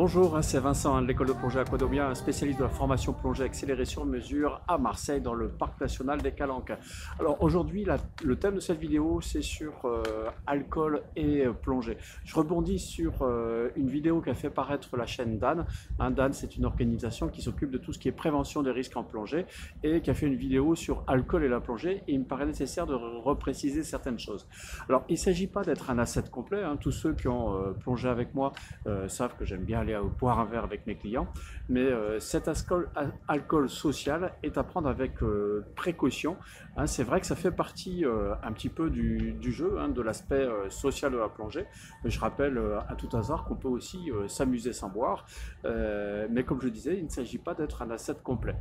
Bonjour, c'est Vincent de l'école de plongée Aquadomia, un spécialiste de la formation plongée accélérée sur mesure à Marseille dans le parc national des Calanques. Alors aujourd'hui, le thème de cette vidéo c'est sur alcool et plongée. Je rebondis sur une vidéo qu'a fait paraître la chaîne Dan. Dan, c'est une organisation qui s'occupe de tout ce qui est prévention des risques en plongée et qui a fait une vidéo sur alcool et la plongée, et il me paraît nécessaire de repréciser certaines choses. Alors il ne s'agit pas d'être un asset complet, tous ceux qui ont plongé avec moi savent que j'aime bien aller boire un verre avec mes clients, mais cet alcool social est à prendre avec précaution. C'est vrai que ça fait partie un petit peu du jeu, de l'aspect social de la plongée, mais je rappelle à tout hasard qu'on peut aussi s'amuser sans boire, mais comme je disais, il ne s'agit pas d'être un asset complet.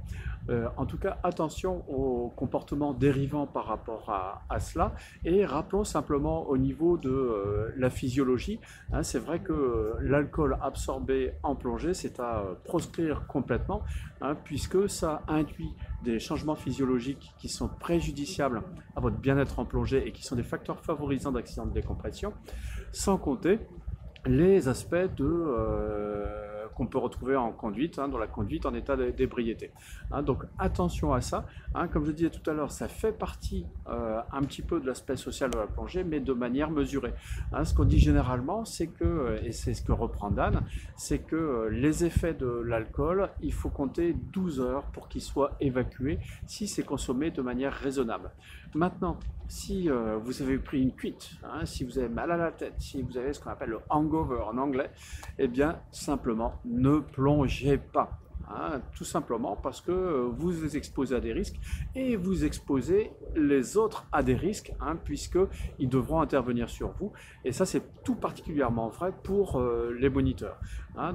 En tout cas, attention aux comportements dérivants par rapport à cela, et rappelons simplement au niveau de la physiologie, c'est vrai que l'alcool absorbé en plongée, c'est à proscrire complètement, puisque ça induit des changements physiologiques qui sont préjudiciables à votre bien-être en plongée et qui sont des facteurs favorisants d'accidents de décompression, sans compter les aspects qu'on peut retrouver en conduite, dans la conduite en état d'ébriété. Donc attention à ça. Comme je disais tout à l'heure, ça fait partie un petit peu de l'aspect social de la plongée, mais de manière mesurée. Ce qu'on dit généralement, c'est que, et c'est ce que reprend Dan, c'est que les effets de l'alcool, il faut compter 12 heures pour qu'ils soient évacués si c'est consommé de manière raisonnable. Maintenant, si vous avez pris une cuite, si vous avez mal à la tête, si vous avez ce qu'on appelle le hangover en anglais, eh bien simplement ne plongez pas. Tout simplement parce que vous vous exposez à des risques et vous exposez les autres à des risques, puisqu'ils devront intervenir sur vous, et ça c'est tout particulièrement vrai pour les moniteurs.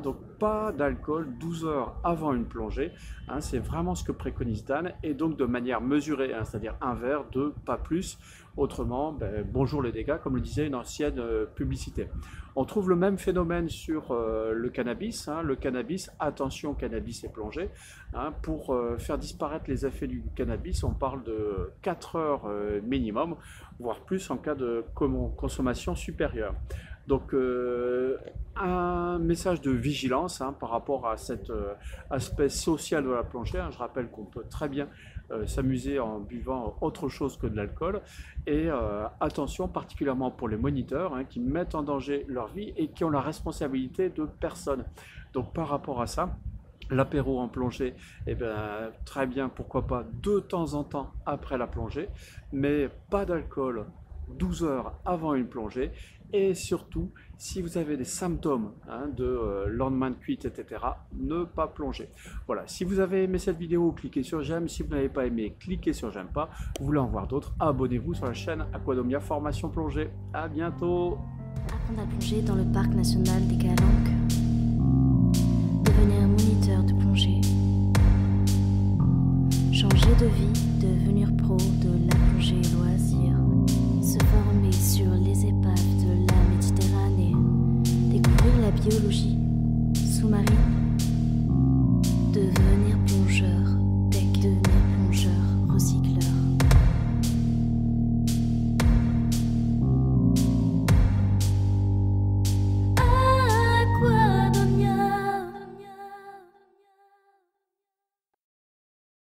Donc pas d'alcool 12 heures avant une plongée, c'est vraiment ce que préconise Dan, et donc de manière mesurée, c'est-à-dire un verre, deux, pas plus. Autrement, bonjour les dégâts, comme le disait une ancienne publicité. On trouve le même phénomène sur le cannabis. Le cannabis, attention cannabis et plongée. Pour faire disparaître les effets du cannabis, on parle de 4 heures minimum, voire plus en cas de consommation supérieure. Donc un message de vigilance par rapport à cet aspect social de la plongée. Je rappelle qu'on peut très bien s'amuser en buvant autre chose que de l'alcool, et attention particulièrement pour les moniteurs qui mettent en danger leur vie et qui ont la responsabilité de personne. Donc par rapport à ça, l'apéro en plongée, très bien, pourquoi pas de temps en temps après la plongée, mais pas d'alcool 12 heures avant une plongée. Et surtout, si vous avez des symptômes de lendemain de cuite, etc., ne pas plonger. Voilà, si vous avez aimé cette vidéo, cliquez sur j'aime. Si vous n'avez pas aimé, cliquez sur j'aime pas. Vous voulez en voir d'autres, abonnez-vous sur la chaîne Aquadomia Formation Plongée. À bientôt. Apprendre à plonger dans le parc national des Calanques. Devenir moniteur de plongée. Changer de vie, devenir pro de la plongée loisir. Se former sur les épaves de la Méditerranée. Découvrir la biologie sous-marine